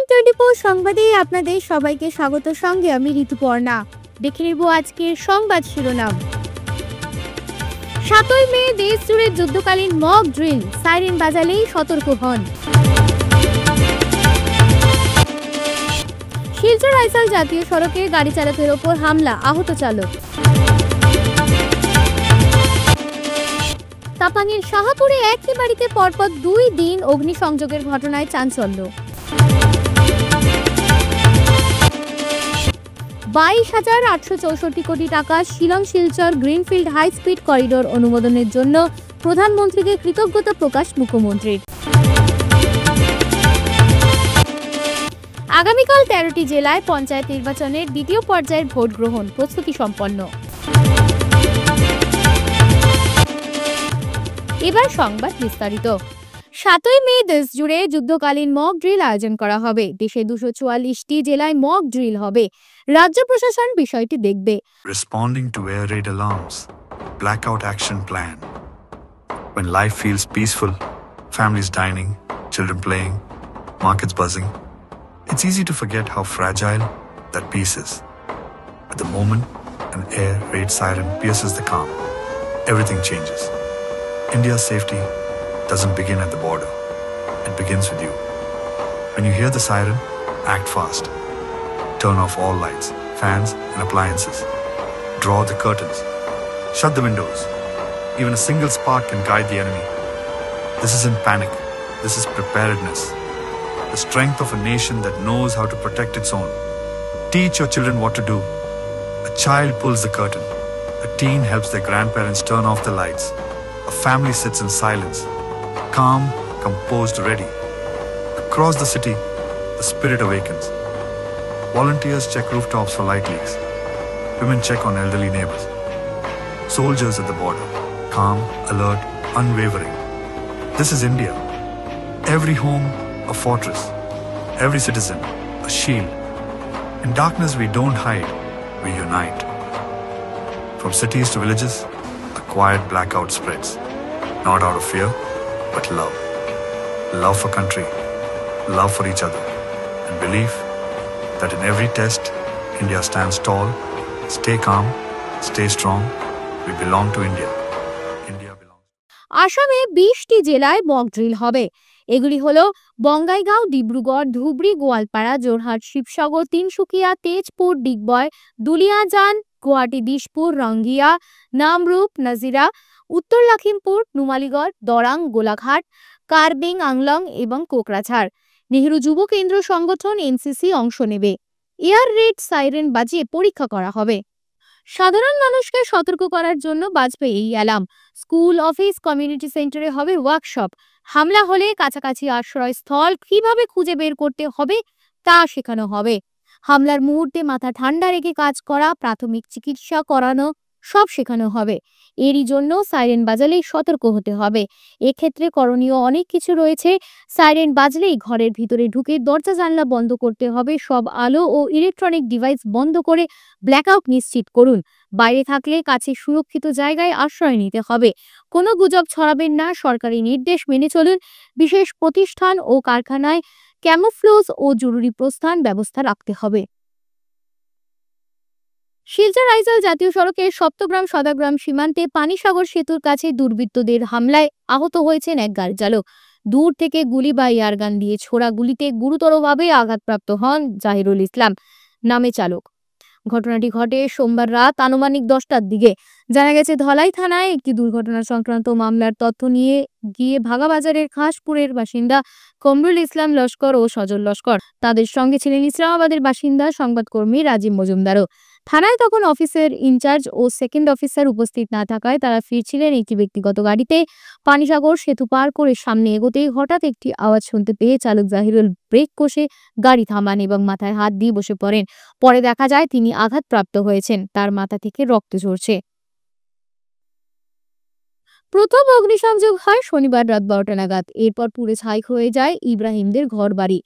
IN24 সংবাদে আপনাদের সবাইকে স্বাগত। সঙ্গে আমি ঋতুপর্ণা। দেখে নেব আজকের সংবাদ শিরোনাম। 7ই মে দেশ জুড়ে যুদ্ধকালীন মক ড্রিল, সাইরেন বাজালেই সতর্ক হন। শিলচর আইসাল জাতীয় সড়কে গাড়ি চালকের ওপর হামলা, আহত চালক। তাপাংয়ের শাহপুরে একই বাড়িতে পরপর 2 দিন অগ্নিসংযোগের ঘটনায় চাঞ্চল্য। 22,864 কোটি টাকা Shillong Silchar greenfield high speed corridor অনুমোদনের জন্য প্রধানমন্ত্রীকে কৃতজ্ঞতা প্রকাশ মুখ্যমন্ত্রীর। আগামীকাল 13টি জেলায় পঞ্চায়েত নির্বাচনের দ্বিতীয় পর্যায়ের ভোট গ্রহণ, প্রস্তুতি সম্পন্ন। এবার সংবাদ বিস্তারিত। 7ই মে দেশ জুড়ে যুদ্ধকালীন মক ড্রিল আয়োজন করা হবে। দেশে 244টি জেলায় মক ড্রিল হবে। রাজ্য প্রশাসন বিষয়টি দেখবে। Responding to air raid alarms, blackout action plan. When life feels peaceful, families dining, children playing, markets buzzing, it's easy to forget how fragile that peace is. At the moment an air raid siren pierces the calm, everything changes. India's safety doesn't begin at the border. It begins with you. When you hear the siren, act fast. Turn off all lights, fans and appliances. Draw the curtains. Shut the windows. Even a single spark can guide the enemy. This isn't panic. This is preparedness. The strength of a nation that knows how to protect its own. Teach your children what to do. A child pulls the curtain. A teen helps their grandparents turn off the lights. A family sits in silence, calm, composed, ready. Across the city, the spirit awakens. Volunteers check rooftops for light leaks. Women check on elderly neighbors. Soldiers at the border, calm, alert, unwavering. This is India. Every home, a fortress. Every citizen, a shield. In darkness, we don't hide, we unite. From cities to villages, a quiet blackout spreads. Not out of fear, but love. Love for country, love for each other, and belief that in every test, India stands tall. Stay calm, stay strong. We belong to India. India belongs. আসামে 20টি জেলায় mock drill হবে। এগুলি হলো বঙ্গাইগাঁও, ডিব্রুগড়, ধুবড়ী, গোয়ালপাড়া, জোরহাট, শিবসাগর, তিনসুকিয়া, তেজপুর, ডিগবয়, দুলিয়াজান, গুয়াহাটি, দিশপুর, রঙ্গিয়া, নামরূপ, নাজিরা, উত্তর লখিমপুর, নুমালীগড়, দরাং, গোলাঘাট, কার্বিং, আংলং এবং কোকরাঝাড়। নেহেরু যুব কেন্দ্র সংগঠন NCC অংশ নেবে। এয়ার রেড সাইরেন বাজিয়ে পরীক্ষা করা হবে। সাধারণ মানুষকে সতর্ক করার জন্য বাজবে এই অ্যালার্ম। স্কুল, অফিস, কমিউনিটি সেন্টারে হবে ওয়ার্কশপ। হামলা হলে কাছাকাছি আশ্রয়স্থল কিভাবে খুঁজে বের করতে হবে তা শেখানো হবে। হামলার মুহূর্তে মাথা ঠান্ডা রেখে কাজ করা, প্রাথমিক চিকিৎসা করানো সব শেখানো হবে। এরই জন্য সাইরেন বাজালেই সতর্ক হতে হবে। এক্ষেত্রে করণীয় অনেক কিছু রয়েছে। সাইরেন বাজলেই ঘরের ভিতরে ঢুকে দরজা জানলা বন্ধ করতে হবে। সব আলো ও ইলেকট্রনিক ডিভাইস বন্ধ করে ব্ল্যাকআউট নিশ্চিত করুন। বাইরে থাকলে কাছে সুরক্ষিত জায়গায় আশ্রয় নিতে হবে। কোনো গুজব ছড়াবেন না, সরকারি নির্দেশ মেনে চলুন। বিশেষ প্রতিষ্ঠান ও কারখানায় ক্যামোফ্লোজ ও জরুরি প্রস্থান ব্যবস্থা রাখতে হবে। শিলচর আইসাল জাতীয় সড়কের সপ্তগ্রাম সদাগ্রাম সীমান্তে পানিসাগর সেতুর কাছে দুর্বৃত্তদের হামলায় আহত হয়েছেন এক গাড়ি চালক। দূর থেকে গুলি বা এয়ারগান দিয়ে ছোড়া গুলিতে গুরুতরভাবে আঘাতপ্রাপ্ত হন জাহিরুল ইসলাম নামে চালক। ঘটনাটি ঘটে সোমবার রাত আনুমানিক 10টার দিকে। জানা গেছে, ধলাই থানায় একটি দুর্ঘটনা সংক্রান্ত মামলার তথ্য নিয়ে গিয়ে ভাগাবাজারের খাসপুরের বাসিন্দা কমরুল ইসলাম লস্কর ও সজল লস্কর। তাদের সঙ্গে ছিলেন ইসলামাবাদের বাসিন্দা সংবাদকর্মী রাজীব মজুমদারও। থানায় তখন অফিসের ইনচার্জ ও সেকেন্ড অফিসার উপস্থিত না থাকায় তারা ফিরছিলেন একটি ব্যক্তিগত গাড়িতে। পানিসাগর সেতু পার করে সামনে এগোতেই হঠাৎ একটি আওয়াজ শুনতে পেয়ে চালক জাহিরুল ব্রেক কষে গাড়ি থামান এবং মাথায় হাত দিয়ে বসে পড়েন। পরে দেখা যায় তিনি আঘাতপ্রাপ্ত হয়েছেন, তার মাথা থেকে রক্ত ঝরছে। প্রথম অগ্নিসংযোগ হয় শনিবার রাত 12টা নাগাদ। এরপর পুড়ে ছাই হয়ে যায় ইব্রাহিমদের ঘর বাড়ি।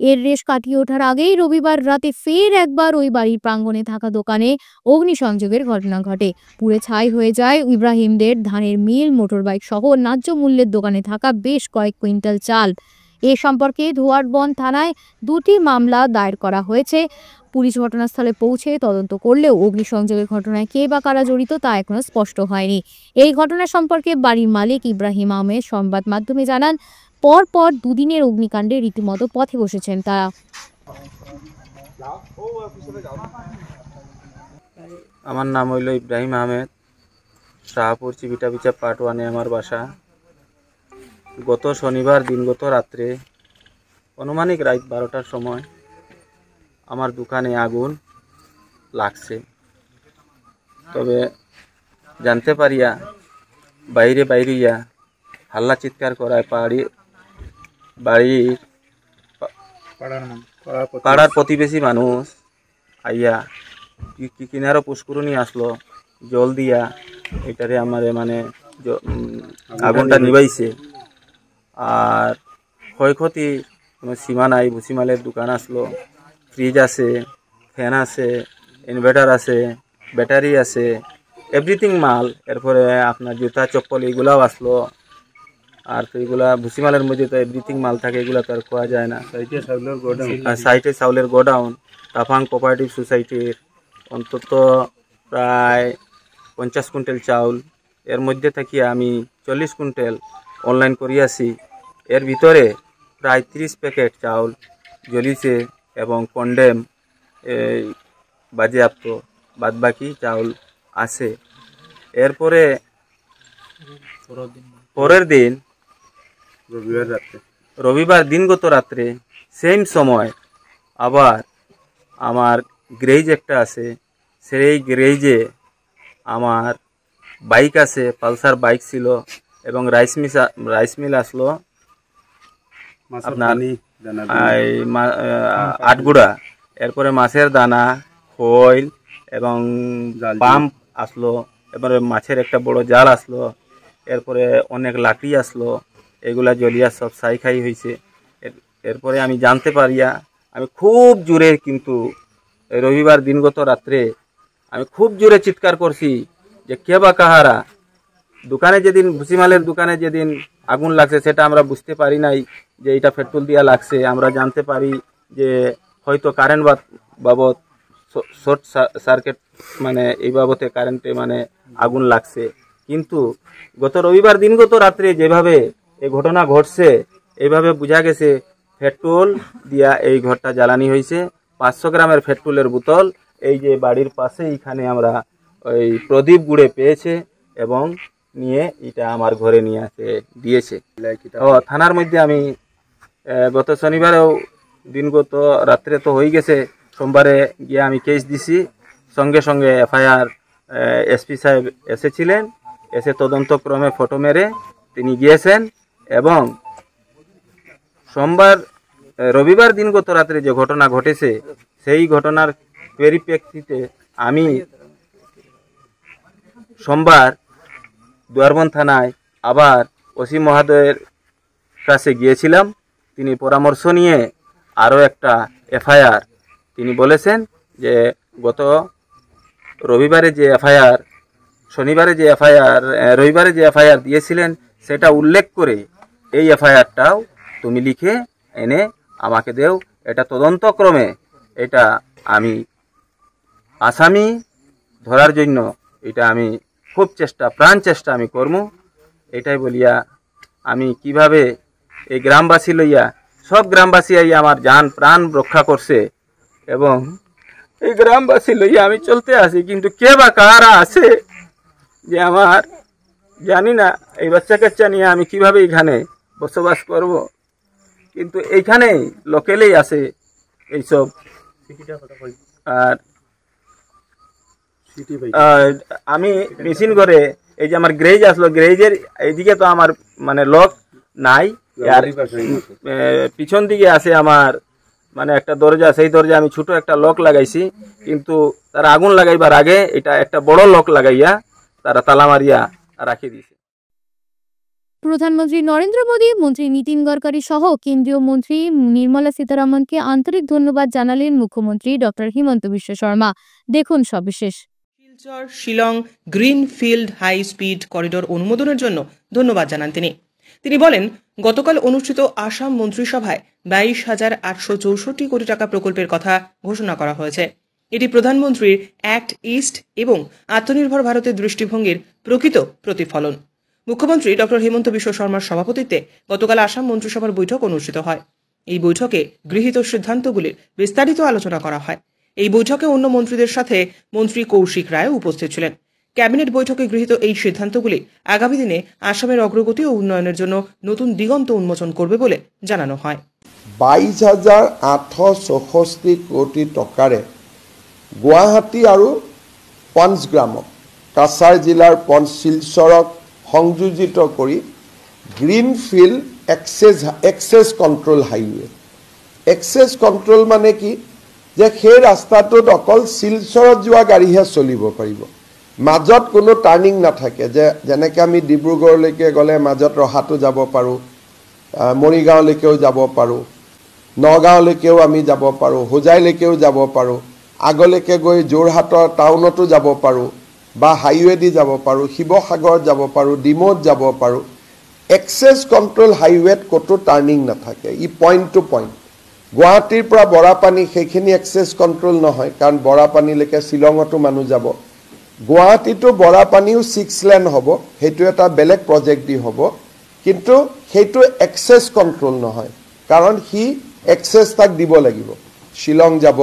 এর রেশ কাটিয়ে ওঠার আগেই রবিবার রাতে ফের একবার ওই বাড়ির প্রাঙ্গণে থাকা দোকানে অগ্নিসংযোগের ঘটনা ঘটে। পুড়ে ছাই হয়ে যায় ইব্রাহিমদের ধানের মিল, মোটরবাইক সহ ন্যায্য মূল্যের দোকানে থাকা বেশ কয়েক কুইন্টাল চাল। এ সম্পর্কে ধোয়ারবন থানায় 2টি মামলা দায়ের করা হয়েছে। পুলিশ ঘটনাস্থলে পৌঁছে তদন্ত করলেও অগ্নিসংযোগের ঘটনায় কে বা কারা জড়িত তা এখনো স্পষ্ট হয়নি। এই ঘটনা সম্পর্কে বাড়ির মালিক ইব্রাহিম আহমেদ সংবাদ মাধ্যমে জানান, পরপর দুদিনের অগ্নিকাণ্ডে রীতিমতো পথে বসেছেন তারা। আমার নাম হইল ইব্রাহিম আহমেদ, শাহপুর চিবিটাবিচা পার্ট 1-এ আমার বাসা। গত শনিবার দিনগত রাত্রে আনুমানিক রাত 12টার সময় আমার দোকানে আগুন লাগছে। তবে জানতে পারিয়া বাইরিয়া হাল্লা চিৎকার করায় বাড়ির পাড়ার প্রতিবেশী মানুষ আইয়া কিনারও পুষ্করণী আসলো, জল দিয়া এটারে আমারে মানে আগুনটা নিবাইছে। আর ক্ষয়ক্ষতি কোনো সীমা নাই। ভুসিমালের দোকান আসলো, ফ্রিজ আছে, ফ্যান আছে, ইনভার্টার আছে, ব্যাটারি আছে, এভরিথিং মাল। এরপরে আপনার জুতা চপ্পল এইগুলাও আসলো। আর তো এগুলা ভুসিমালের মধ্যে তো এভরিথিং মাল থাকে, এগুলা তো আর খোয়া যায় না। সাইটে চাউলের গোডাউন তাফাং কোঅপারেটিভ সোসাইটির অন্তত প্রায় 50 কুইন্টাল চাউল, এর মধ্যে থেকে আমি 40 কুইন্টাল অনলাইন করিয়াছি। এর ভিতরে প্রায় 30 প্যাকেট চাউল জ্বলিছে এবং কন্ডেম বাজেয়াপ্ত, বাদবাকি চাউল আছে। এরপরে পরের দিন রবিবার দিনগত রাত্রে সেম সময় আবার আমার গ্যারেজ একটা আছে, সেই গ্যারেজে আমার বাইক আছে, পালসার বাইক ছিল এবং রাইস মিল আসলো আপনার আটগুড়া। এরপরে মাছের দানা, খৈল এবং পাম্প আসলো। এরপরে মাছের একটা বড় জাল আসলো। এরপরে অনেক লাকড়ি আসলো, এগুলা জ্বলিয়া সব ছাই খাই হয়েছে। এরপরে আমি জানতে পারিয়া আমি খুব জোরে, কিন্তু রবিবার দিনগত রাত্রে আমি খুব জোরে চিৎকার করছি যে কে বা কাহারা। দোকানে যেদিন ভুসিমালের দোকানে যেদিন আগুন লাগছে সেটা আমরা বুঝতে পারি নাই যে এটা পেট্রোল দিয়া লাগছে। আমরা জানতে পারি যে হয়তো কারেন্ট বাবদ শর্ট সার্কিট, মানে এই বাবদে কারেন্টে মানে আগুন লাগছে। কিন্তু গত রবিবার দিনগত রাত্রে যেভাবে এই ঘটনা ঘটছে, এইভাবে বোঝা গেছে পেট্রোল দিয়া এই ঘরটা জ্বালানি হয়েছে। 500 গ্রামের পেট্রোলের বোতল এই যে বাড়ির পাশে এইখানে আমরা ওই প্রদীপ গুড়ে পেয়েছে এবং নিয়ে এটা আমার ঘরে নিয়ে আসে দিয়েছে। থানার মধ্যে আমি গত শনিবারেও দিনগত রাত্রে তো হয়ে গেছে, সোমবারে গিয়ে আমি কেস দিছি। সঙ্গে সঙ্গে এফআইআর এসপি সাহেব এসেছিলেন, এসে তদন্তক্রমে ফটো মেরে তিনি গিয়েছেন এবং রবিবার দিনগত রাত্রে যে ঘটনা ঘটেছে সেই ঘটনার পরিপ্রেক্ষিতে আমি সোমবার দুয়ারবন থানায় আবার ওসি মহোদয়ের কাছে গিয়েছিলাম। তিনি পরামর্শ নিয়ে আরও একটা এফআইআর তিনি বলেছেন যে গত রবিবারে যে এফআইআর, রবিবারে যে এফআইআর দিয়েছিলেন সেটা উল্লেখ করে এই এফআইআরটাও তুমি লিখে এনে আমাকে দেও। এটা তদন্তক্রমে এটা আমি আসামি ধরার জন্য এটা আমি খুব প্রাণ চেষ্টা আমি করবো। এটাই বলিয়া আমি কিভাবে এই গ্রামবাসী লইয়া, সব গ্রামবাসী আইয়া আমার জান প্রাণ রক্ষা করছে এবং এই গ্রামবাসী লইয়া আমি চলতে আসি। কিন্তু কে বা কারা আছে যে আমার জানি না, এই বাচ্চা কাচ্চা নিয়ে আমি কিভাবে এখানে বসবাস করব। কিন্তু এইখানে লোকেলেই আছে এইসব। আর আমি মেশিন করে এই যে আমার গ্যারেজ আসলো, গ্যারেজের এইদিকে তো আমার মানে লক নাই, আর পিছন দিকে আছে আমার মানে একটা দরজা, সেই দরজা আমি ছোট একটা লক লাগাইছি। কিন্তু তারা আগুন লাগাইবার আগে এটা একটা বড় লক লাগাইয়া তারা তালা মারিয়া রাখি দিয়েছে। প্রধানমন্ত্রী নরেন্দ্র মোদী, মন্ত্রী নীতিন গডকরি সহ কেন্দ্রীয় মন্ত্রী নির্মলা সীতারামনকে আন্তরিক ধন্যবাদ জানালেন মুখ্যমন্ত্রী ডক্টর হিমন্ত বিশ্ব শর্মা। দেখুন সবিশেষ। Silchar Shillong green field high speed corridor অনুমোদনের জন্য ধন্যবাদ জানান তিনি। তিনি বলেন, গতকাল অনুষ্ঠিত আসাম মন্ত্রিসভায় 22,864 কোটি টাকা প্রকল্পের কথা ঘোষণা করা হয়েছে। এটি প্রধানমন্ত্রীর অ্যাক্ট ইস্ট এবং আত্মনির্ভর ভারতের দৃষ্টিভঙ্গির প্রকৃত প্রতিফলন। মুখ্যমন্ত্রী ডক্টর হেমন্ত বিশ্ব শর্মার সভাপতিত্বে গতকাল আসাম মন্ত্রিসভার বৈঠক অনুষ্ঠিত হয়। এই বৈঠকে গৃহীত সিদ্ধান্তগুলির বিস্তারিত আলোচনা করা হয়। এই বৈঠকে অন্য মন্ত্রীদের সাথে মন্ত্রী কৌশিক রায় উপস্থিত ছিলেন। ক্যাবিনেট বৈঠকে গৃহীত এই সিদ্ধান্তগুলি আগামী দিনে আসামের অগ্রগতি ও উন্নয়নের জন্য নতুন দিগন্ত উন্মোচন করবে বলে জানানো হয়। 22,864 কোটি টকাৰে গুৱাহাটী আৰু পঞ্চগ্ৰামক কাছাৰ জিলাৰ শিলচৰক সংযোজিত কৰি greenfield access control highway. Access control মানে কি, যে সেই ৰাস্তাটোত অকল শিলচৰত যোৱা গাড়ীহে চলিব পাৰিব, মাজত কোনো টাৰ্ণিং নাথাকে। যেনেকৈ আমি ডিব্ৰুগড়লৈকে গ'লে মাজত ৰহাটো যাব পাৰোঁ, মৰিগাঁওলৈকেও যাব পাৰোঁ, নগাঁওলৈকেও আমি যাব পাৰোঁ, হোজাইলৈকেও যাব পাৰোঁ, আগলৈকে গৈ যোৰহাটৰ টাউনতো যাব পাৰোঁ বা হাইৱেদি যাব পাৰোঁ, শিৱসাগৰত যাব পাৰোঁ, ডিমৌত যাব পাৰোঁ। এক্সেছ কণ্ট্ৰল হাইৱেত ক'তো টাৰ্ণিং নাথাকে, ই পইণ্ট টু পইণ্ট। গুৱাহাটীৰ পৰা বৰাপানী সেইখিনি এক্সেছ কণ্ট্ৰল নহয়, কাৰণ বৰাপানীলৈকে শ্বিলঙতো মানুহ যাব। গুৱাহাটীতো বৰাপানীও 6 লেন হ'ব, সেইটো এটা বেলেগ প্ৰজেক্ট দি হ'ব, কিন্তু সেইটো এক্সেছ কণ্ট্ৰল নহয়, কাৰণ সি এক্সেছ তাক দিব লাগিব। শ্বিলং যাব,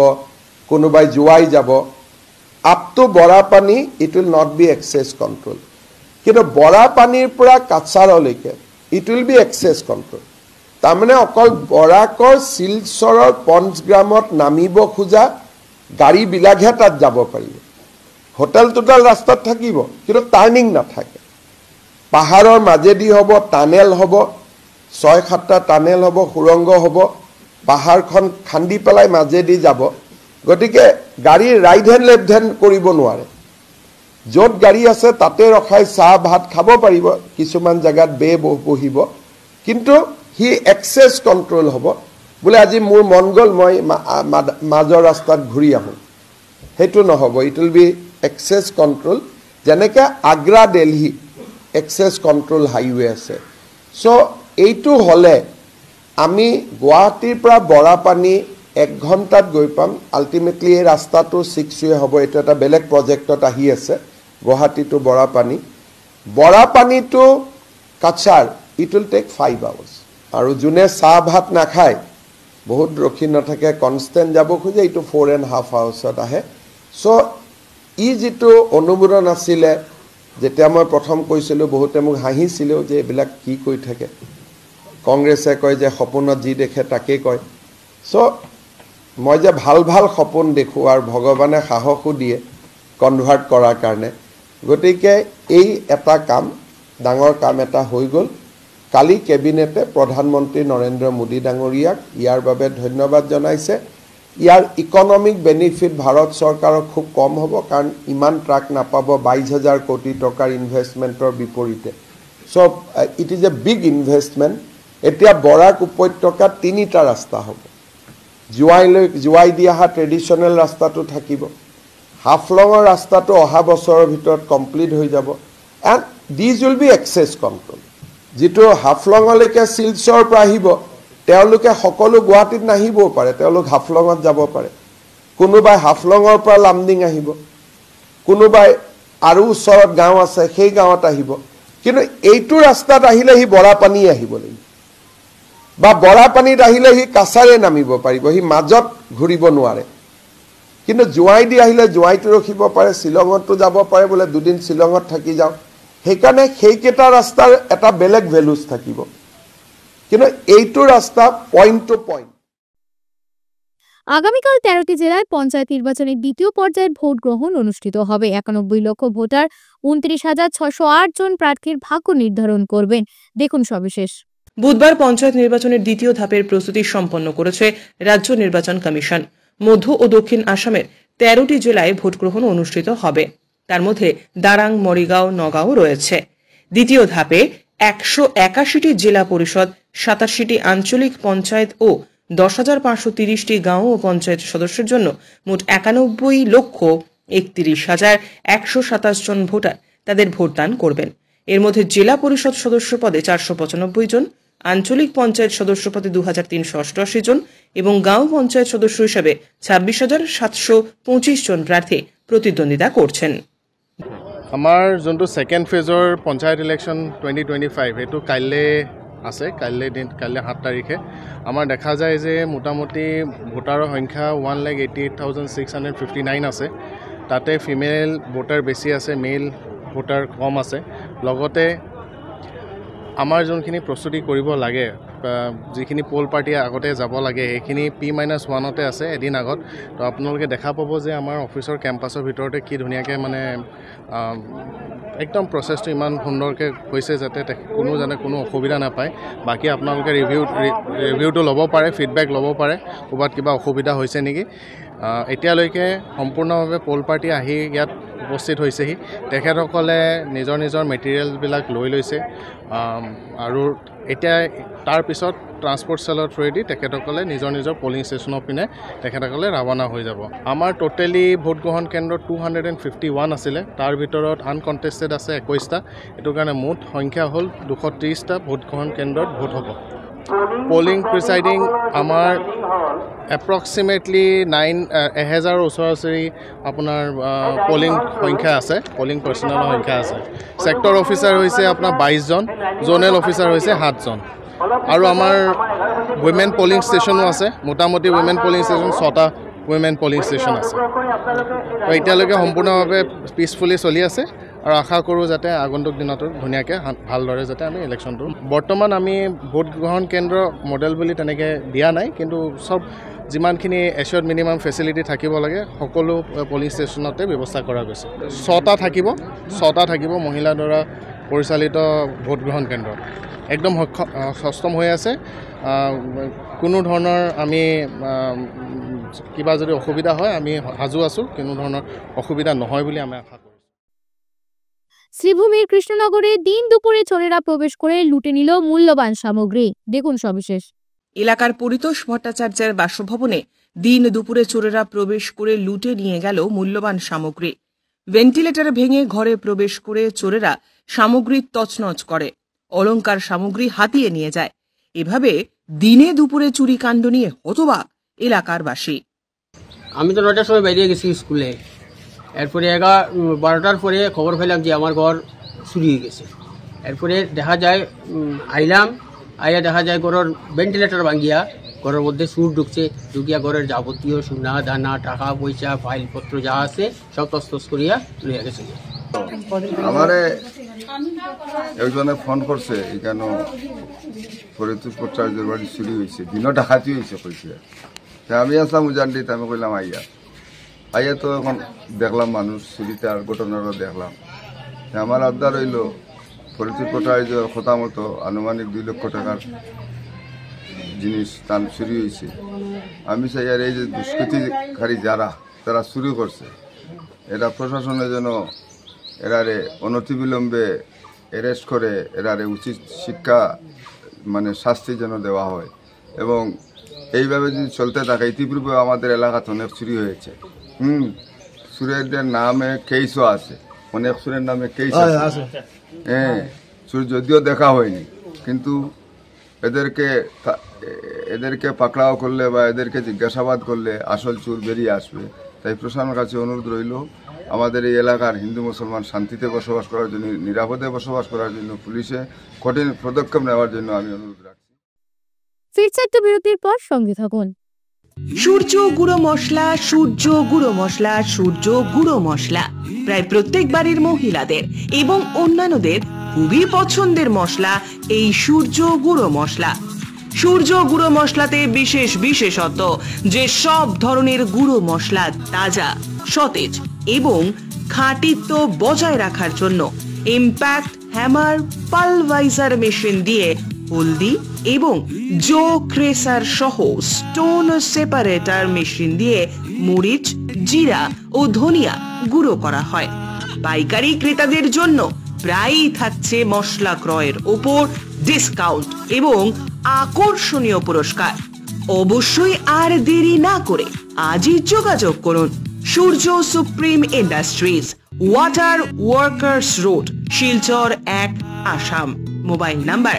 কোনোবাই জোৱাই যাব, up to Borapani it will not be access control. কিন্তু বৰাপানীৰ পৰা কাছাৰলৈকে it will be access control. তাৰমানে অকল বৰাকৰ শিলচৰৰ পঞ্চগ্ৰামত নামিব খোজা গাড়ীবিলাকহে তাত যাব পাৰিব। হোটেল টোটেল ৰাস্তাত থাকিব, কিন্তু টাৰ্ণিং নাথাকে। পাহাৰৰ মাজেদি হ'ব, টানেল হ'ব, 6-7টা টানেল হ'ব, সুৰংগ হ'ব, পাহাৰখন খান্দি পেলাই মাজেদি যাব। গতিকে গাড়ী ৰাইট হেণ্ড লেফ্ট হেণ্ড কৰিব নোৱাৰে। য'ত গাড়ী আছে তাতে ৰখাই চাহ ভাত খাব পাৰিব, কিছুমান জেগাত বহিব, কিন্তু সি এক্সেছ কণ্ট্ৰল হ'ব। বোলে আজি মোৰ মন গ'ল মই মাজৰ ৰাস্তাত ঘূৰি আহোঁ, সেইটো নহ'ব। It will be access control, যেনেকৈ Agra Delhi access control highway আছে। চ' এইটো হ'লে আমি গুৱাহাটীৰ পৰা বৰাপানী 1 ঘণ্টাত গৈ পাম। আল্টিমেটলি এই ৰাস্তাটো 6 ৱে হ'ব, এইটো এটা বেলেগ প্ৰজেক্টত আহি আছে। Guwahati to Barapani, Barapani to Cachar it will take 5 hours। আৰু যোনে চাহ ভাত নাখায়, বহুত ৰখি নাথাকে, কনষ্টেণ্ট যাব খোজে, এইটো 4.5 hoursত আহে। চ' ই যিটো অনুমোদন আছিলে, যেতিয়া মই প্ৰথম কৈছিলোঁ বহুতে মোক হাঁহিছিলোঁ যে এইবিলাক কি কৈ থাকে, কংগ্ৰেছে কয় যে সপোনত যি দেখে তাকেই কয়। চ' মই যে ভাল ভাল সপোন দেখোঁ আৰু ভগৱানে সাহসো দিয়ে কনভাৰ্ট কৰাৰ কাৰণে। গতিকে এই এটা কাম, ডাঙৰ কাম এটা হৈ গ'ল। কালি কেবিনেটে প্ৰধানমন্ত্ৰী নৰেন্দ্ৰ মোদী ডাঙৰীয়াক ইয়াৰ বাবে ধন্যবাদ জনাইছে। ইয়াৰ ইকনমিক বেনিফিট ভাৰত চৰকাৰৰ খুব কম হ'ব, কাৰণ ইমান ট্ৰাক নাপাব 22,000 কোটি টকাৰ ইনভেষ্টমেণ্টৰ বিপৰীতে। চ' it is a big investment. এতিয়া বৰাক উপত্যকাত 3টা ৰাস্তা হ'ব। জোৱাই দি অহা ট্ৰেডিশ্যনেল ৰাস্তাটো থাকিব, হাফলঙৰ ৰাস্তাটো অহা বছৰৰ ভিতৰত কমপ্লিট হৈ যাব, and this will be access control. যিটো হাফলঙলৈকে শিলচৰৰ পৰা আহিব, তেওঁলোকে সকলো গুৱাহাটীত নাহিবও পাৰে, তেওঁলোক হাফলঙত যাব পাৰে। কোনোবাই হাফলঙৰ পৰা লামডিং আহিব, কোনোবাই আৰু ওচৰত গাঁও আছে সেই গাঁৱত আহিব। কিন্তু এইটো ৰাস্তাত আহিলে সি বৰাপানী আহিব লাগিব, বা বৰাপানীত আহিলে সি কাছাৰে নামিব পাৰিব, সি মাজত ঘূৰিব নোৱাৰে। কিন্তু জোৱাই দি আহিলে জোৱাইটো ৰখিব পাৰে, শ্বিলঙতো যাব পাৰে, বোলে 2 দিন শ্বিলঙত থাকি যাওঁ। সেইকাৰণে সেইকেইটা ৰাস্তাৰ এটা বেলেগ ভেলুজ থাকিব, কিন্তু এইটো রাস্তা পয়েন্ট টু পয়েন্ট। আগামীকাল 13টি জেলায় পঞ্চায়েত নির্বাচনের দ্বিতীয় পর্যায়ের ভোট গ্রহণ অনুষ্ঠিত হবে। 91 লক্ষ ভোটার 29,608 জন প্রার্থীর ভাগ্য নির্ধারণ করবেন। দেখুন সবিশেষ। বুধবার পঞ্চায়েত নির্বাচনের দ্বিতীয় ধাপের প্রস্তুতি সম্পন্ন করেছে রাজ্য নির্বাচন কমিশন। মধ্য ও দক্ষিণ আসামের 13টি জেলায় ভোট গ্রহণ অনুষ্ঠিত হবে। তার মধ্যে দারাং, মরিগাঁও, নগাঁও রয়েছে। দ্বিতীয় ধাপে 181টি জেলা পরিষদ, 87টি আঞ্চলিক পঞ্চায়েত ও 10,530টি গাঁও ও পঞ্চায়েত সদস্যের জন্য মোট 91,31,127 জন ভোটার তাদের ভোটদান করবেন। এর মধ্যে জেলা পরিষদ সদস্য পদে 495 জন, আঞ্চলিক পঞ্চায়েত সদস্য পদে 2388 জন এবং গাঁও পঞ্চায়েত সদস্য হিসাবে 26,725 জন প্রার্থী প্রতিদ্বন্দ্বিতা করছেন। আমাৰ যোনটো ছেকেণ্ড ফেজৰ পঞ্চায়ত ইলেকশ্যন 2025 এইটো কাইলৈ আছে, কাইলৈ 7 তাৰিখে আমাৰ দেখা যায় যে মোটামুটি ভোটাৰৰ সংখ্যা 1,88,659 আছে। তাতে ফিমেল ভোটাৰ বেছি আছে, মেল ভোটাৰ কম আছে। লগতে আমাৰ যোনখিনি প্ৰস্তুতি কৰিব লাগে, যিখিনি পোল পাৰ্টি আগতে যাব লাগে সেইখিনি P-1তে আছে এদিন আগত। তো আপোনালোকে দেখা পাব যে আমাৰ অফিচৰ কেম্পাছৰ ভিতৰতে কি ধুনীয়াকৈ মানে একদম প্ৰচেছটো ইমান সুন্দৰকৈ হৈছে যাতে কোনো অসুবিধা নাপায়। বাকী আপোনালোকে ৰিভিউটো ল'ব পাৰে, ফিডবেক ল'ব পাৰে ক'ৰবাত কিবা অসুবিধা হৈছে নেকি। এতিয়ালৈকে সম্পূৰ্ণভাৱে পোল পাৰ্টি আহি ইয়াত উপস্থিত হৈছেহি। তেখেতসকলে নিজৰ নিজৰ মেটেৰিয়েলবিলাক লৈ লৈছে আৰু এতিয়া তাৰপিছত ট্ৰান্সপৰ্ট চেলৰ থ্ৰুৱেদি তেখেতসকলে নিজৰ নিজৰ পলিং ষ্টেচনৰ পিনে তেখেতসকলে ৰাওনা হৈ যাব। আমাৰ টোটেলি ভোট গ্ৰহণ কেন্দ্ৰ 251 আছিলে, তাৰ ভিতৰত আনকণ্টেষ্টেড আছে 21টা। এইটো কাৰণে মুঠ সংখ্যা হ'ল 230টা ভোট গ্ৰহণ কেন্দ্ৰত ভোট হ'ব। পলিং প্ৰিচাইডিং আমাৰ এপ্ৰক্সিমেটলি 1000 ওচৰা-ওচৰি আপোনাৰ পলিং সংখ্যা আছে, পলিং পাৰ্চনেলৰ সংখ্যা আছে। ছেক্টৰ অফিচাৰ হৈছে আপোনাৰ 22 জন, জ'নেল অফিচাৰ হৈছে 7 জন আৰু আমাৰ উইমেন পলিং ষ্টেচনো আছে। মোটামুটি উইমেন পলিং ষ্টেচন 6টা উইমেন পলিং ষ্টেচন আছে। তো এতিয়ালৈকে সম্পূৰ্ণভাৱে পিচফুলি চলি আছে আৰু আশা কৰোঁ যাতে আগন্তুক দিনতো ধুনীয়াকৈ ভালদৰে যাতে আমি ইলেকশ্যনটো। বৰ্তমান আমি ভোট গ্ৰহণ কেন্দ্ৰ মডেল বুলি তেনেকৈ দিয়া নাই, কিন্তু চব যিমানখিনি এচিয়ৰ্ড মিনিমাম ফেচিলিটি থাকিব লাগে সকলো পলিং ষ্টেচনতে ব্যৱস্থা কৰা গৈছে। 6টা থাকিব মহিলাৰ দ্বাৰা পৰিচালিত ভোট গ্ৰহণ কেন্দ্ৰ। একদম সষ্টম হৈ আছে। কোনো ধৰণৰ আমি কিবা যদি অসুবিধা হয় আমি সাজু আছোঁ, কোনো ধৰণৰ অসুবিধা নহয় বুলি আমি আশা কৰোঁ। শ্রীভূমির কৃষ্ণনগরে দিন দুপুরে চোরেরা প্রবেশ করে লুটে নিল মূল্যবান সামগ্রী। দেখুন সবিশেষ। এলাকার পরিতোষ ভট্টাচার্যের বাসভবনে দিন দুপুরে চোরেরা প্রবেশ করে লুটে নিয়ে গেল মূল্যবান সামগ্রী। ভেন্টিলেটর ভেঙে ঘরে প্রবেশ করে চোরেরা সামগ্রী তছনছ করে, অলংকার সামগ্রী হাতিয়ে নিয়ে যায়। এভাবে দিনে দুপুরে চুরি কাণ্ড নিয়ে হতবাক এলাকার বাসী। আমি তো 9টার সময় বেরিয়ে গেছি স্কুলে, এরপরে 12টার পরে খবর পেলাম যে আমার ঘর চুরি হয়ে গেছে। এরপরে দেখা যায় আইয়া দেখা যায় ঘরের ভেন্টিলেটর ভাঙ্গিয়া ঘরের মধ্যে সুর ঢুকিয়া ঘরের যাবতীয় সোনা দানা টাকা পয়সা ফাইলপত্র যা আছে সব তছনছ করিয়া লইয়া গেছে। আমারে একজনে ফোন করছে এখানে ফরিদপুর ভট্টাচার্যের বাড়ি চুরি হয়েছে, দিনও ডাকাতি হয়েছে কইছে। আমি আসলাম উজানডিতে, আমি কইলাম আইয়া তো এখন দেখলাম মানুষ চুরিতে আর ঘটনাটা দেখলাম। আমার আবদার হইল ফরিদপুর ভট্টাচার্যের কথা মতো আনুমানিক 2 লক্ষ টাকার জিনিস তার চুরি হয়েছে। আমি চাই আর এই যে দুষ্কৃতিকারী যারা চুরি করছে এরা প্রশাসনের জন্য এরারে অনতিবিলম্বে অ্যারেস্ট করে এরারে উচিত শিক্ষা মানে শাস্তি যেন দেওয়া হয়। এবং এইভাবে যদি চলতে থাকে, ইতিপূর্বে আমাদের এলাকাতে অনেক চুরি হয়েছে। চুরের নামে কেসও আছে, অনেক চুরের নামে কেস আছে। হ্যাঁ, চুর যদিও দেখা হয়নি, কিন্তু এদেরকে পাকড়াও করলে বা এদেরকে জিজ্ঞাসাবাদ করলে আসল চুর বেরিয়ে আসবে। তাই প্রশাসনের কাছে অনুরোধ রইল আমাদের এই এলাকার হিন্দু মুসলমান শান্তিতে বসবাস করার জন্য, নিরাপদে বসবাস করার জন্য পুলিশে কঠিন পদক্ষেপ নেওয়ার জন্য আমি অনুরোধ রাখছি। ফিরছে একটু বিরতির পর, সঙ্গে থাকুন। সূর্য গুঁড়ো মশলা, সূর্য গুঁড়ো মশলা, সূর্য গুঁড়ো মশলা প্রায় প্রত্যেক বাড়ির মহিলাদের এবং অন্যান্যদের খুবই পছন্দের মশলা এই সূর্য গুঁড়ো মশলা। সূর্য গুঁড়ো মশলাতে বিশেষত্ব যে সব ধরনের গুঁড়ো মশলা তাজা, সতেজ এবং খাঁটিত্ব বজায় রাখার জন্য ইম্প্যাক্ট হ্যামার পালভাইজার মেশিন দিয়ে হলদি এবং জো ক্রেসার সহ স্টোন সেপারেটর মেশিন দিয়ে মরিচ, জিরা ও ধনিয়া গুঁড়ো করা হয়। পাইকারি ক্রেতাদের জন্য প্রায়ই থাকছে মশলা ক্রয়ের উপর ডিসকাউন্ট এবং আকর্ষণীয় পুরস্কার। অবশ্যই আর দেরি না করে আজই যোগাযোগ করুন Surya supreme industries, water workers road, Silchar 1, Assam. Mobile number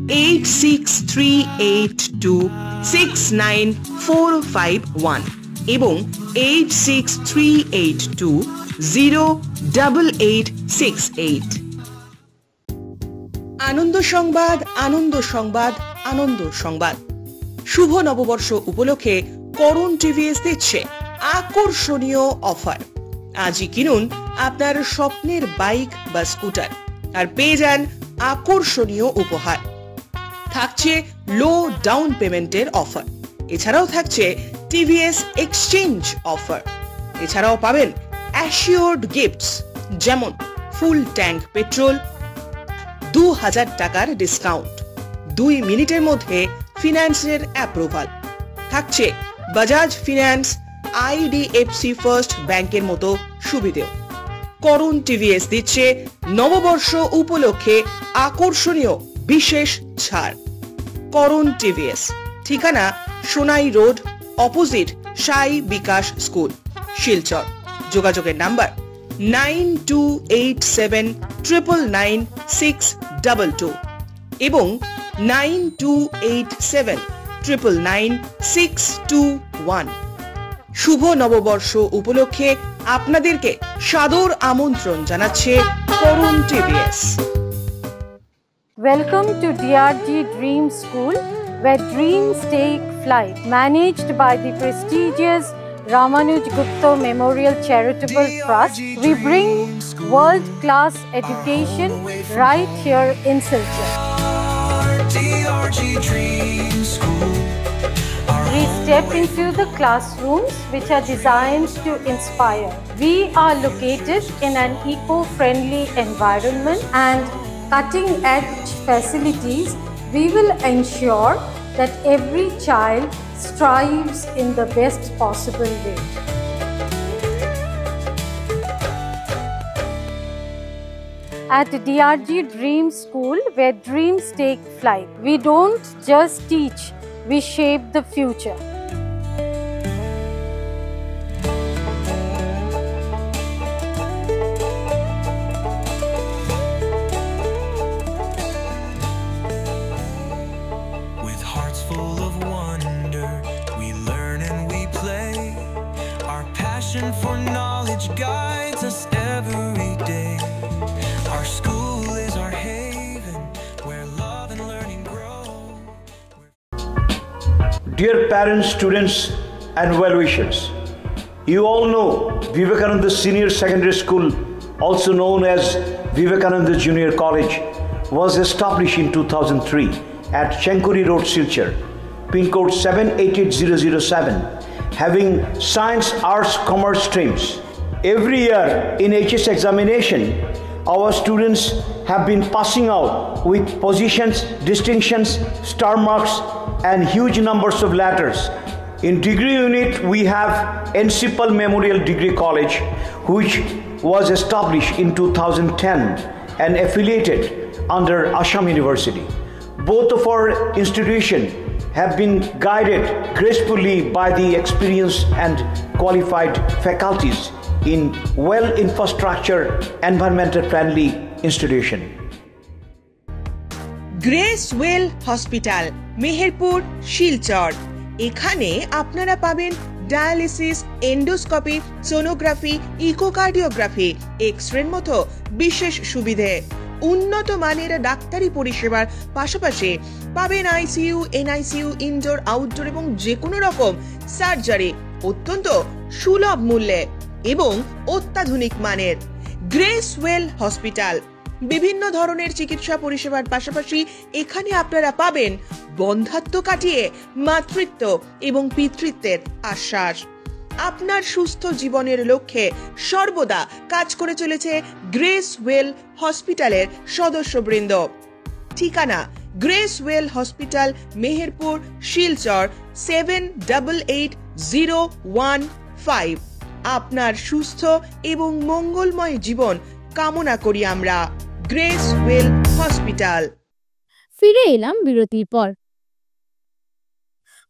8638269451 এবং 8638208868। আনন্দ সংবাদ, আনন্দ সংবাদ, আনন্দ সংবাদ। শুভ নববর্ষ উপলক্ষে করণ টিভিএস দিচ্ছে আকর্ষণীয় অফার। আজই কিনুন আপনার স্বপ্নের বাইক বা স্কুটার আর পেয়ে যান আকর্ষণীয় উপহার। থাকছে লো ডাউন পেমেন্টের অফার। এছাড়াও থাকছে টিভিএস এক্সচেঞ্জ অফার। এছাড়াও পাবেন অ্যাসিওর্ড গিফটস, যেমন ফুল ট্যাঙ্ক পেট্রোল, 2000 টাকার ডিসকাউন্ট, 2 মিনিটের মধ্যে ফিন্যান্সের অ্যাপ্রুভাল। থাকছে বাজাজ ফিন্যান্স, আইডিএফসি ফার্স্ট ব্যাংকের মতো সুবিধেও। করণ টিভিএস দিচ্ছে নববর্ষ উপলক্ষে আকর্ষণীয় বিশেষ ছাড়। করণ টিভিএস, ঠিকানা সোনাই রোড, অপোজিট সাই বিকাশ স্কুল, শিলচর। যোগাযোগের নাম্বার 9287999622 এবং 9287999621। শুভ নববর্ষ উপলক্ষে আপনাদেরকে সাদর আমন্ত্রণ জানাচ্ছে করণ TVS. Welcome to DRG Dream School, where dreams take flight. Managed by the prestigious Ramanuj Gupta Memorial Charitable Trust, we bring world-class education right here in Silchar. DRG Dream School. We step into the classrooms which are designed to inspire. We are located in an eco-friendly environment and cutting-edge facilities. We will ensure that every child strives in the best possible way. At DRG Dream School, where dreams take flight, we don't just teach, we shape the future. With hearts full of wonder, we learn and we play. Our passion for knowledge guides us every day. Our school is our haven, where love and learning grow. Dear parents, students and well-wishers, you all know Vivekananda Senior Secondary School, also known as Vivekananda Junior College, was established in 2003 at Chenkuri Road, Silchar, pin code 788007, having science, arts, commerce streams. Every year in HS examination, our students have been passing out with positions, distinctions, star marks and huge numbers of letters. In degree unit, we have Encipal Memorial Degree College, which was established in 2010 and affiliated under Assam University. Both of our institutions have been guided gracefully by the experienced and qualified faculties in well-infrastructure, environmental-friendly institution. Gracewell hospital, Meherpur, Silchar. এখানে আপনারা পাবেন dialysis, endoscopy, sonography, echocardiography, এক্স-রের মতো বিশেষ সুবিধে। উন্নত মানের ডাক্তারি পরিষেবার পাশাপাশি পাবেন আইসিইউ, এনআইসিইউ, ইনডোর, আউটডোর এবং যে কোনো রকম সার্জারি অত্যন্ত সুলভ মূল্যে এবং অত্যাধুনিক মানের। গ্রেসওয়েল হসপিটাল বিভিন্ন ধরনের চিকিৎসা পরিষেবার পাশাপাশি এখানে আপনারা পাবেন বন্ধ্যাত্ব কাটিয়ে মাতৃত্ব এবং পিতৃত্বের আশ্বাস। আপনার সুস্থ জীবনের লক্ষ্যে সর্বদা কাজ করে চলেছে গ্রেসওয়েল হসপিটালের সদস্যবৃন্দ। ঠিকানা গ্রেসওয়েল হসপিটাল, মেহেরপুর, শিলচর 788015। আপনার সুস্থ এবং মঙ্গলময় জীবন কামনা করি আমরা। গ্রেসওয়েল হসপিটাল। ফিরে এলাম বিরতির পর।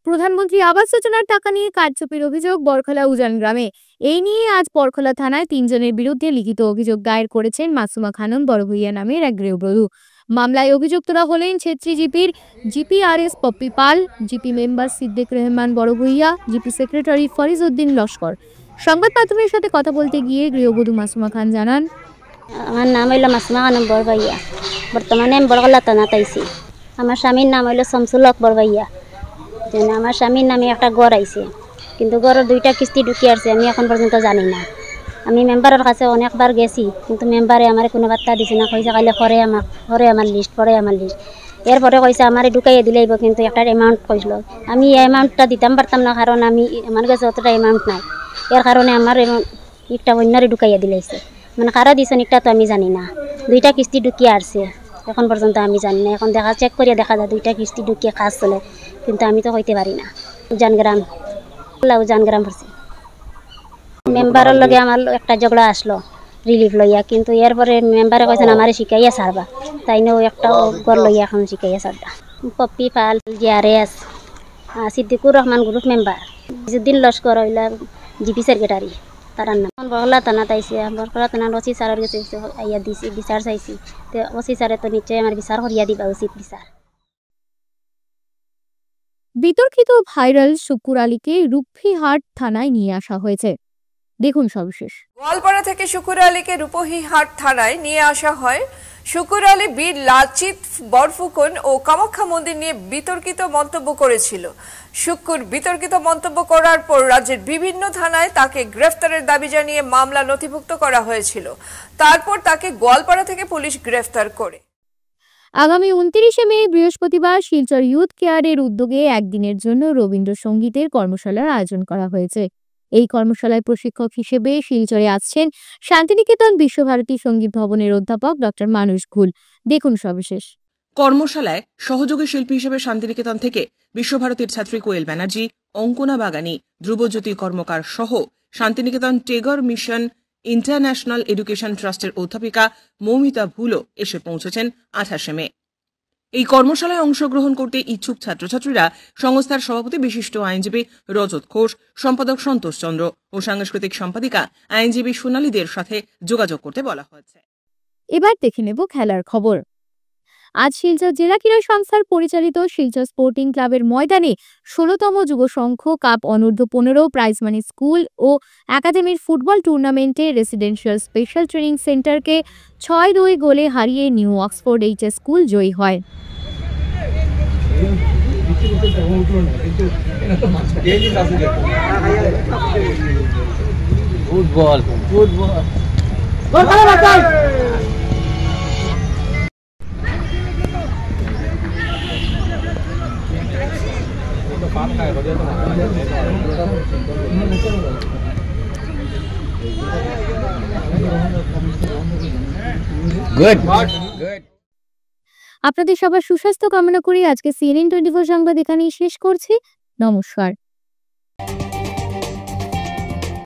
প্রধানমন্ত্রী আবাস যোজনার টাকা নিয়ে কারচুপির অভিযোগ বরখলা উজান গ্রামে। এই নিয়ে আজ বরখলা থানায় 3 জনের বিরুদ্ধে লিখিত অভিযোগ দায়ের করেছেন মাসুমা খানম বড়ভূইয়া নামের এক গৃহবধূ। মামলায় অভিযুক্তরা হলেন ছেত্রী জিপির GPRS Poppi Pal, GP member Siddique Rahman Barbhuiya, GP secretary Fariz Uddin Laskar. সংবাদ মাধ্যমের সাথে কথা বলতে গিয়ে গৃহবধূ মাসুমা খান জানান, আমার নাম হইল মাসুমা খানম বড়ভাইয়া, বর্তমানে আমি বরখলা থানাতে আইছি। আমার স্বামীর নাম হইল শামসুল হক বড়ভাইয়া। আমার স্বামীর নামে একটা ঘর আইছে, কিন্তু ঘরের 2টা কিস্তি ঢুকি আসছে, আমি এখন পর্যন্ত জানি না। আমি মেম্বারের কাছে অনেকবার গেছি, কিন্তু মেম্বারে আমার কোনো বার্তা দিছে না। কইছে কালে পরে আমার লিস্ট। এরপরে কইছে আমার ঢুকাইয়ে দিলেইব, কিন্তু একটা অ্যামাউন্ট কইছিল। আমি এই অ্যামাউন্টটা দিতাম পারতাম না, কারণ আমার কাছে অতটা অ্যামাউন্ট নাই। এর কারণে আমার একটা অন্যরে ঢুকাইয়া দিলাইছে। মানে কারা দিছেন এটা তো আমি জানি না। 2টা কিস্তি ঢুকিয়ে আসছে, এখন পর্যন্ত আমি জানি না। এখন চেক করিয়া দেখা যায় 2টা কিস্তি ঢুকিয়ে কাজ চলে, কিন্তু আমি তো কইতে পারি না। উজান গ্রাম পড়ছে। মেম্বারের লগে আমার একটা ঝগড়া আসলো রিলিফ লইয়া, কিন্তু এরপরে মেম্বারে কইছেন আমারে শিখাইয়া ছাড়বা, তাইনেও একটা ঘর লইয়া এখন শিখাইয়া ছাড়বা। Poppi Pal, GRS, Siddiqur Rahman group member, Izuddin Laskar হইলা জিপি সেক্রেটারি। তার নাম বরখলা থানাতে আইসি। বরখলা থানার ওসি স্যারের কাছে আইয়া দিছি, বিচার চাইছি। তো ওসি স্যারে তো নিশ্চয়ই আমার বিচার করিয়া দিবা, উচিত বিচার। বিতর্কিত ভাইরাল শুকুর আলীকে রূপহীহাট থানায় নিয়ে আসা হয়েছে। দেখুন সবিশেষ। গোয়ালপাড়া থেকে শুকুর আলীকে রূপহীহাট থানায় নিয়ে আসা হয়। শুকুর আলী বীর লাচিত বরফুকন ও কামাখ্যা মন্দির নিয়ে বিতর্কিত মন্তব্য করেছিল। শুকুর বিতর্কিত মন্তব্য করার পর রাজ্যের বিভিন্ন থানায় তাকে গ্রেফতারের দাবি জানিয়ে মামলা নথিভুক্ত করা হয়েছিল। তারপর তাকে গোয়ালপাড়া থেকে পুলিশ গ্রেফতার করে। আগামী 29শে মে বৃহস্পতিবার শিলচর ইউথ কেয়ারের উদ্যোগে একদিনের জন্য রবীন্দ্রসঙ্গীতের কর্মশালার আয়োজন করা হয়েছে। এই কর্মশালায় প্রশিক্ষক হিসেবে শিলচরে আসছেন শান্তিনিকেতন বিশ্বভারতী সঙ্গীত ভবনের অধ্যাপক ডক্টর মানুষ ঘুল। দেখুন সবিশেষ। কর্মশালায় সহযোগী শিল্পী হিসেবে শান্তিনিকেতন থেকে বিশ্বভারতীর ছাত্রী কোয়েল ব্যানার্জি, অঙ্কনা বাগানী, ধ্রুবজ্যোতি কর্মকার সহ Santiniketan Tagore mission international education ট্রাস্টের অধ্যাপিকা মৌমিতা ভুলো এসে পৌঁছেছেন 28শে মে। এই কর্মশালায় অংশগ্রহণ করতে ইচ্ছুক ছাত্রছাত্রীরা সংস্থার সভাপতি বিশিষ্ট আইনজীবী রজত ঘোষ, সম্পাদক সন্তোষ চন্দ্র ও সাংস্কৃতিক সম্পাদিকা আইনজীবী সোনালীদের সাথে যোগাযোগ করতে বলা হয়েছে। এবার দেখে নেব খেলার খবর। আজ শিলচর জেলা ক্রীড়া সংস্থার পরিচালিত শিলচর স্পোর্টিং ক্লাবের ময়দানে 16তম যুব সংঘ কাপ অনূর্ধ্ব 15 প্রাইজ মানি স্কুল ও একাডেমির ফুটবল টুর্নামেন্টে রেসিডেন্সিয়াল স্পেশাল ট্রেনিং সেন্টারকে 6-2 গোলে হারিয়ে নিউ অক্সফোর্ড এইচএস স্কুল জয়ী হয়। আপনাদের সবার সুস্বাস্থ্য কামনা করি আজকে CNN 24 সংবাদ এখানেই শেষ করছি। নমস্কার।